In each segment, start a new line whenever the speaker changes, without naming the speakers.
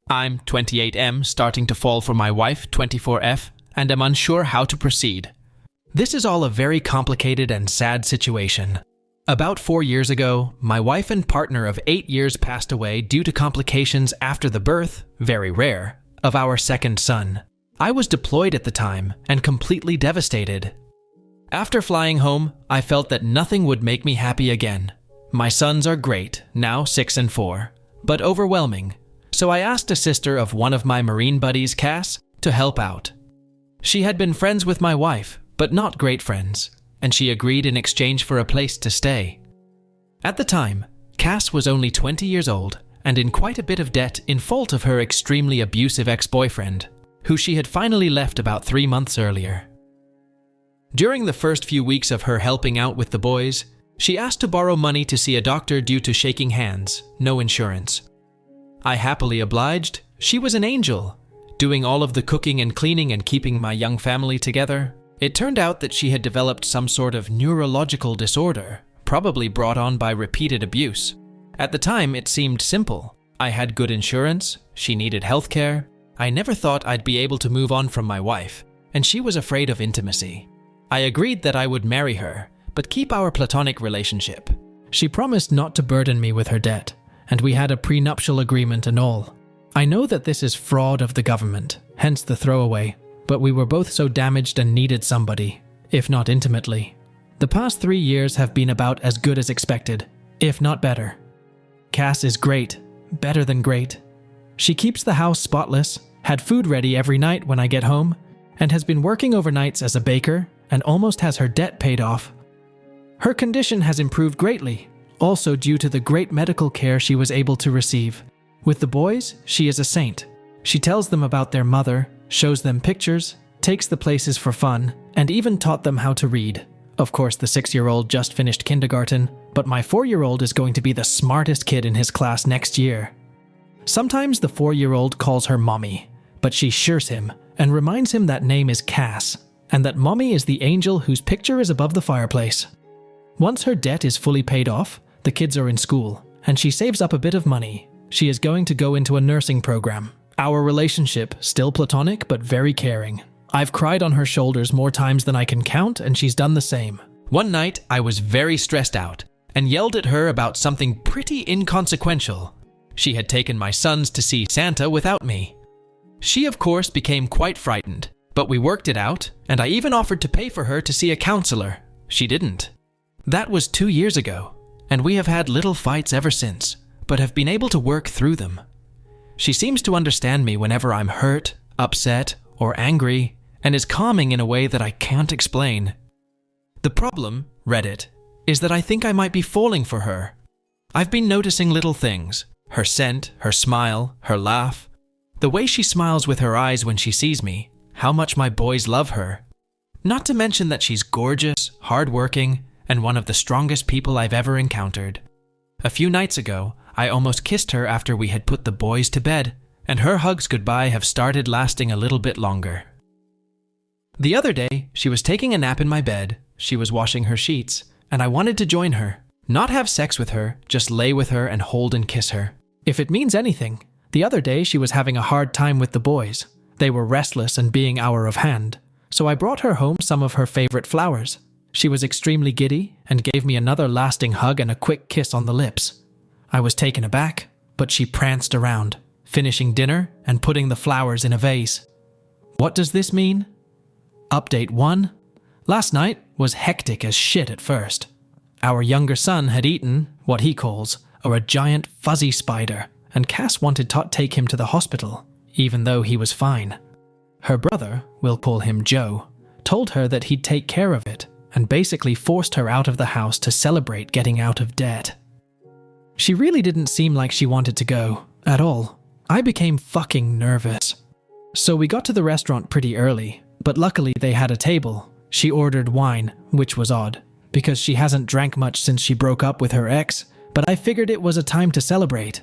I'm 28M, starting to fall for my wife, 24F, and am unsure how to proceed. This is all a very complicated and sad situation. About 4 years ago, my wife and partner of 8 years passed away due to complications after the birth, very rare, of our second son. I was deployed at the time and completely devastated. After flying home, I felt that nothing would make me happy again. My sons are great, now 6 and 4, but overwhelming, so I asked a sister of one of my Marine buddies, Cass, to help out. She had been friends with my wife, but not great friends, and she agreed in exchange for a place to stay. At the time, Cass was only 20 years old and in quite a bit of debt in fault of her extremely abusive ex-boyfriend, who she had finally left about 3 months earlier. During the first few weeks of her helping out with the boys, she asked to borrow money to see a doctor due to shaking hands, no insurance. I happily obliged. She was an angel, doing all of the cooking and cleaning and keeping my young family together. It turned out that she had developed some sort of neurological disorder, probably brought on by repeated abuse. At the time, it seemed simple. I had good insurance, she needed healthcare. I never thought I'd be able to move on from my wife, and she was afraid of intimacy. I agreed that I would marry her, but keep our platonic relationship. She promised not to burden me with her debt, and we had a prenuptial agreement and all. I know that this is fraud of the government, hence the throwaway, but we were both so damaged and needed somebody, if not intimately. The past 3 years have been about as good as expected, if not better. Cass is great, better than great. She keeps the house spotless, had food ready every night when I get home, and has been working overnights as a baker and almost has her debt paid off. Her condition has improved greatly, also due to the great medical care she was able to receive. With the boys, she is a saint. She tells them about their mother, shows them pictures, takes the places for fun, and even taught them how to read. Of course, the 6-year-old just finished kindergarten, but my 4-year-old is going to be the smartest kid in his class next year. Sometimes the 4-year-old calls her Mommy, but she shirks him and reminds him that name is Cass, and that Mommy is the angel whose picture is above the fireplace. Once her debt is fully paid off, the kids are in school, and she saves up a bit of money. She is going to go into a nursing program. Our relationship, still platonic but very caring. I've cried on her shoulders more times than I can count, and she's done the same. One night, I was very stressed out and yelled at her about something pretty inconsequential. She had taken my sons to see Santa without me. She, of course, became quite frightened, but we worked it out, and I even offered to pay for her to see a counselor. She didn't. That was 2 years ago, and we have had little fights ever since, but have been able to work through them. She seems to understand me whenever I'm hurt, upset, or angry, and is calming in a way that I can't explain. The problem, Reddit, is that I think I might be falling for her. I've been noticing little things: her scent, her smile, her laugh, the way she smiles with her eyes when she sees me, how much my boys love her. Not to mention that she's gorgeous, hardworking, and one of the strongest people I've ever encountered. A few nights ago, I almost kissed her after we had put the boys to bed, and her hugs goodbye have started lasting a little bit longer. The other day, she was taking a nap in my bed, she was washing her sheets, and I wanted to join her. Not have sex with her, just lay with her and hold and kiss her. If it means anything, the other day she was having a hard time with the boys. They were restless and being hour of hand, so I brought her home some of her favorite flowers. She was extremely giddy and gave me another lasting hug and a quick kiss on the lips. I was taken aback, but she pranced around, finishing dinner and putting the flowers in a vase. What does this mean? Update 1. Last night was hectic as shit at first. Our younger son had eaten what he calls a giant fuzzy spider, and Cass wanted to take him to the hospital, even though he was fine. Her brother, we'll call him Joe, told her that he'd take care of it, and basically forced her out of the house to celebrate getting out of debt. She really didn't seem like she wanted to go, at all. I became fucking nervous. So we got to the restaurant pretty early, but luckily they had a table. She ordered wine, which was odd, because she hasn't drank much since she broke up with her ex, but I figured it was a time to celebrate.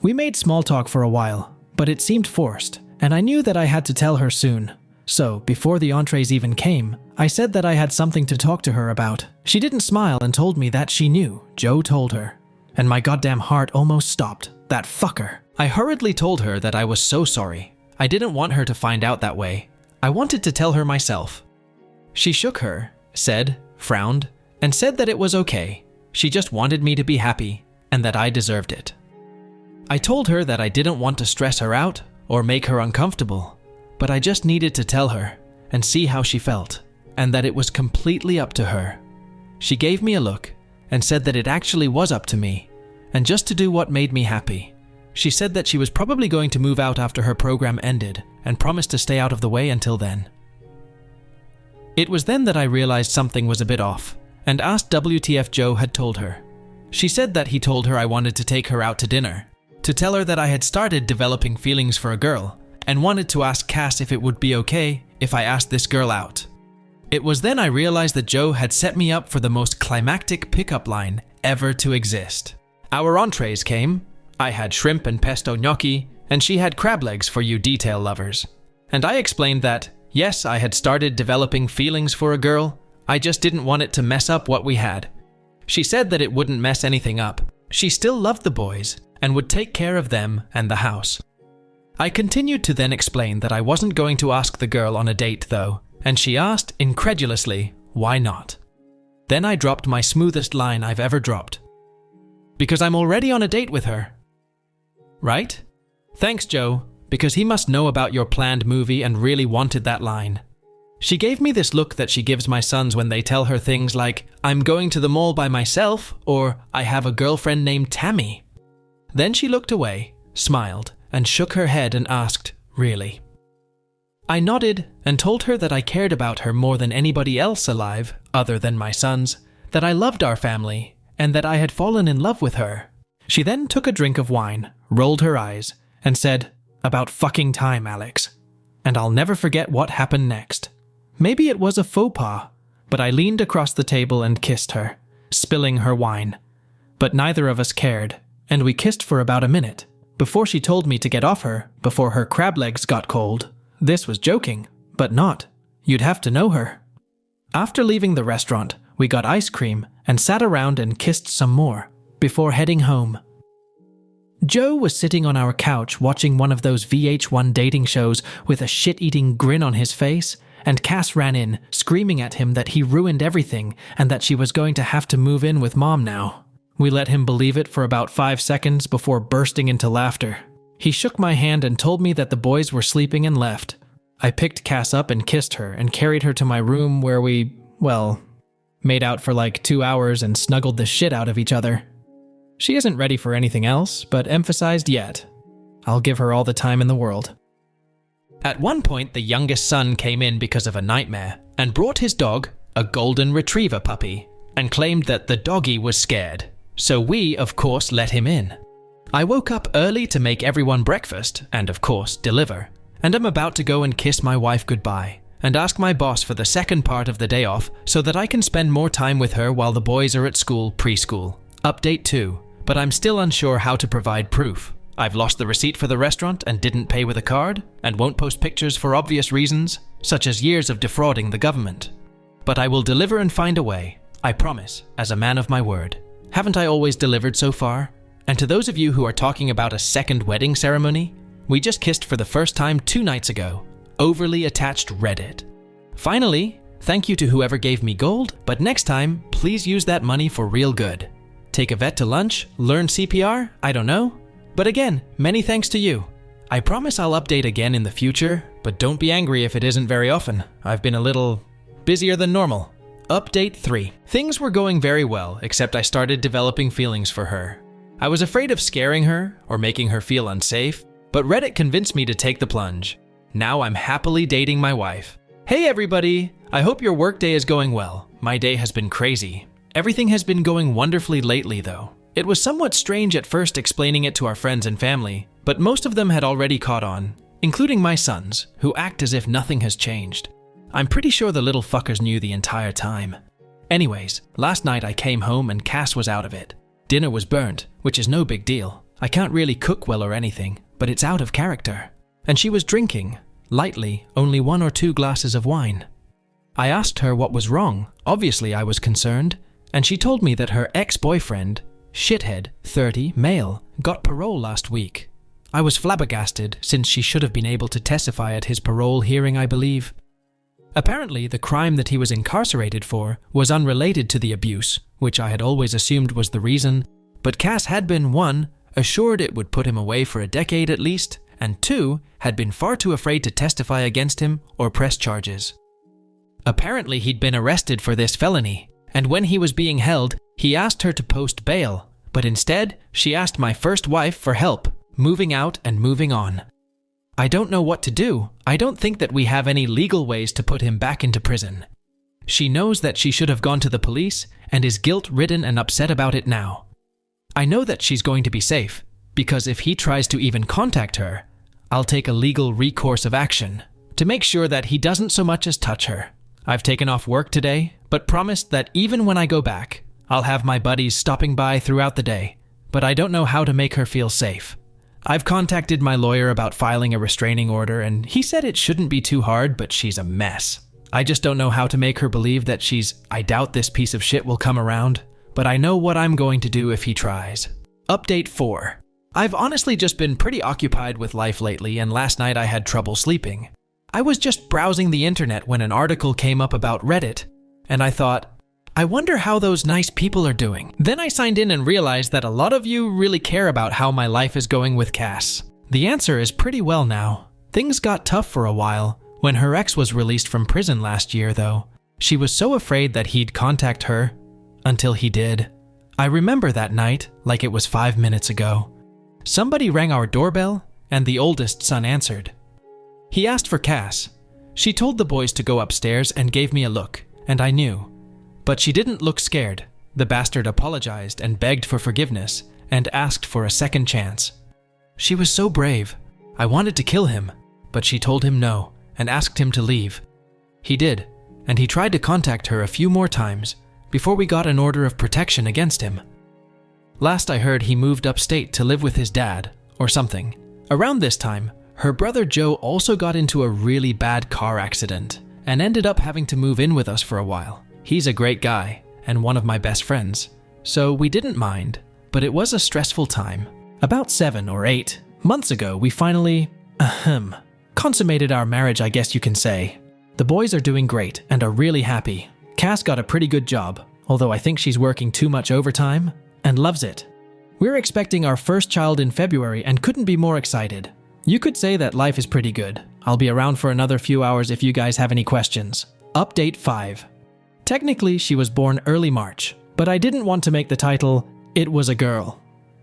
We made small talk for a while, but it seemed forced, and I knew that I had to tell her soon. So, before the entrees even came, I said that I had something to talk to her about. She didn't smile and told me that she knew. Joe told her. And my goddamn heart almost stopped. That fucker. I hurriedly told her that I was so sorry. I didn't want her to find out that way. I wanted to tell her myself. She shook her, frowned, and said that it was okay. She just wanted me to be happy, and that I deserved it. I told her that I didn't want to stress her out or make her uncomfortable, but I just needed to tell her and see how she felt, and that it was completely up to her. She gave me a look and said that it actually was up to me, and just to do what made me happy. She said that she was probably going to move out after her program ended and promised to stay out of the way until then. It was then that I realized something was a bit off and asked WTF Joe had told her. She said that he told her I wanted to take her out to dinner, to tell her that I had started developing feelings for a girl and wanted to ask Cass if it would be okay if I asked this girl out. It was then I realized that Joe had set me up for the most climactic pickup line ever to exist. Our entrees came. I had shrimp and pesto gnocchi, and she had crab legs for you detail lovers. And I explained that, yes, I had started developing feelings for a girl, I just didn't want it to mess up what we had. She said that it wouldn't mess anything up. She still loved the boys and would take care of them and the house. I continued to then explain that I wasn't going to ask the girl on a date though, and she asked incredulously, why not? Then I dropped my smoothest line I've ever dropped. Because I'm already on a date with her. Right? Thanks, Joe, because he must know about your planned movie and really wanted that line. She gave me this look that she gives my sons when they tell her things like, I'm going to the mall by myself, or I have a girlfriend named Tammy. Then she looked away, smiled, and shook her head and asked, really? I nodded and told her that I cared about her more than anybody else alive, other than my sons, that I loved our family, and that I had fallen in love with her. She then took a drink of wine, rolled her eyes, and said, about fucking time, Alex. And I'll never forget what happened next. Maybe it was a faux pas, but I leaned across the table and kissed her, spilling her wine. But neither of us cared, and we kissed for about a minute, before she told me to get off her, before her crab legs got cold. This was joking, but not. You'd have to know her. After leaving the restaurant, we got ice cream and sat around and kissed some more, before heading home. Joe was sitting on our couch watching one of those VH1 dating shows with a shit-eating grin on his face, and Cass ran in, screaming at him that he ruined everything and that she was going to have to move in with Mom now. We let him believe it for about 5 seconds before bursting into laughter. He shook my hand and told me that the boys were sleeping and left. I picked Cass up and kissed her and carried her to my room where we, made out for like 2 hours and snuggled the shit out of each other. She isn't ready for anything else, but emphasized yet. I'll give her all the time in the world. At one point, the youngest son came in because of a nightmare and brought his dog, a golden retriever puppy, and claimed that the doggy was scared. So we, of course, let him in. I woke up early to make everyone breakfast and, of course, deliver. And I'm about to go and kiss my wife goodbye and ask my boss for the second part of the day off so that I can spend more time with her while the boys are at school preschool. Update 2. But I'm still unsure how to provide proof. I've lost the receipt for the restaurant and didn't pay with a card, and won't post pictures for obvious reasons, such as years of defrauding the government. But I will deliver and find a way, I promise, as a man of my word. Haven't I always delivered so far? And to those of you who are talking about a second wedding ceremony, we just kissed for the first time 2 nights ago. Overly attached Reddit. Finally, thank you to whoever gave me gold, but next time, please use that money for real good. Take a vet to lunch, learn CPR, I don't know. But again, many thanks to you. I promise I'll update again in the future, but don't be angry if it isn't very often. I've been a little busier than normal. Update 3. Things were going very well, except I started developing feelings for her. I was afraid of scaring her or making her feel unsafe, but Reddit convinced me to take the plunge. Now I'm happily dating my wife. Hey everybody! I hope your workday is going well. My day has been crazy. Everything has been going wonderfully lately though. It was somewhat strange at first explaining it to our friends and family, but most of them had already caught on, including my sons, who act as if nothing has changed. I'm pretty sure the little fuckers knew the entire time. Anyways, last night I came home and Cass was out of it. Dinner was burnt, which is no big deal. I can't really cook well or anything, but it's out of character. And she was drinking, lightly, only 1 or 2 glasses of wine. I asked her what was wrong. Obviously I was concerned, and she told me that her ex-boyfriend, shithead, 30, male, got parole last week. I was flabbergasted since she should have been able to testify at his parole hearing, I believe. Apparently, the crime that he was incarcerated for was unrelated to the abuse, which I had always assumed was the reason, but Cass had been, 1, assured it would put him away for a decade at least, and 2, had been far too afraid to testify against him or press charges. Apparently, he'd been arrested for this felony, and when he was being held, he asked her to post bail, but instead, she asked my first wife for help, moving out and moving on. I don't know what to do. I don't think that we have any legal ways to put him back into prison. She knows that she should have gone to the police and is guilt-ridden and upset about it now. I know that she's going to be safe, because if he tries to even contact her, I'll take a legal recourse of action to make sure that he doesn't so much as touch her. I've taken off work today, but promised that even when I go back, I'll have my buddies stopping by throughout the day, but I don't know how to make her feel safe. I've contacted my lawyer about filing a restraining order, and he said it shouldn't be too hard, but she's a mess. I just don't know how to make her believe that I doubt this piece of shit will come around, but I know what I'm going to do if he tries. Update 4. I've honestly just been pretty occupied with life lately, and last night I had trouble sleeping. I was just browsing the internet when an article came up about Reddit, and I thought, I wonder how those nice people are doing. Then I signed in and realized that a lot of you really care about how my life is going with Cass. The answer is pretty well now. Things got tough for a while. When her ex was released from prison last year, though, she was so afraid that he'd contact her, until he did. I remember that night like it was 5 minutes ago. Somebody rang our doorbell, and the oldest son answered. He asked for Cass. She told the boys to go upstairs and gave me a look, and I knew. But she didn't look scared. The bastard apologized and begged for forgiveness and asked for a second chance. She was so brave. I wanted to kill him, but she told him no and asked him to leave. He did, and he tried to contact her a few more times before we got an order of protection against him. Last I heard, he moved upstate to live with his dad, or something. Around this time, her brother Joe also got into a really bad car accident and ended up having to move in with us for a while. He's a great guy and one of my best friends, so we didn't mind, but it was a stressful time. About 7 or 8 months ago, we finally, consummated our marriage, I guess you can say. The boys are doing great and are really happy. Cass got a pretty good job, although I think she's working too much overtime, and loves it. We're expecting our first child in February and couldn't be more excited. You could say that life is pretty good. I'll be around for another few hours if you guys have any questions. Update 5. Technically, she was born early March, but I didn't want to make the title, "It was a girl."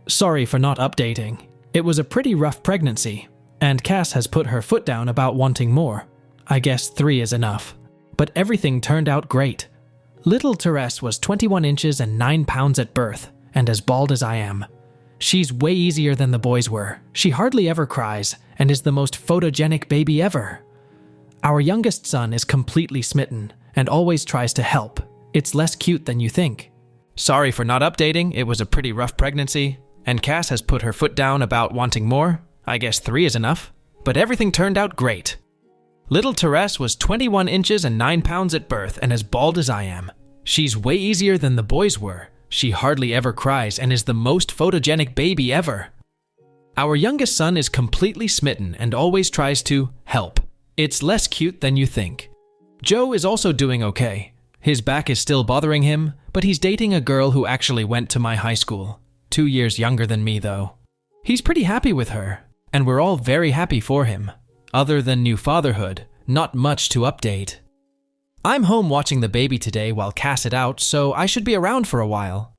Sorry for not updating. It was a pretty rough pregnancy, and Cass has put her foot down about wanting more. I guess 3 is enough. But everything turned out great. Little Therese was 21 inches and 9 pounds at birth, and as bald as I am. She's way easier than the boys were. She hardly ever cries, and is the most photogenic baby ever. Our youngest son is completely smitten, and always tries to help. It's less cute than you think. Sorry for not updating, it was a pretty rough pregnancy, and Cass has put her foot down about wanting more. I guess 3 is enough. But everything turned out great. Little Therese was 21 inches and 9 pounds at birth and as bald as I am. She's way easier than the boys were. She hardly ever cries and is the most photogenic baby ever. Our youngest son is completely smitten and always tries to help. It's less cute than you think. Joe is also doing okay. His back is still bothering him, but he's dating a girl who actually went to my high school. 2 years younger than me, though. He's pretty happy with her, and we're all very happy for him. Other than new fatherhood, not much to update. I'm home watching the baby today while Cass is out, so I should be around for a while.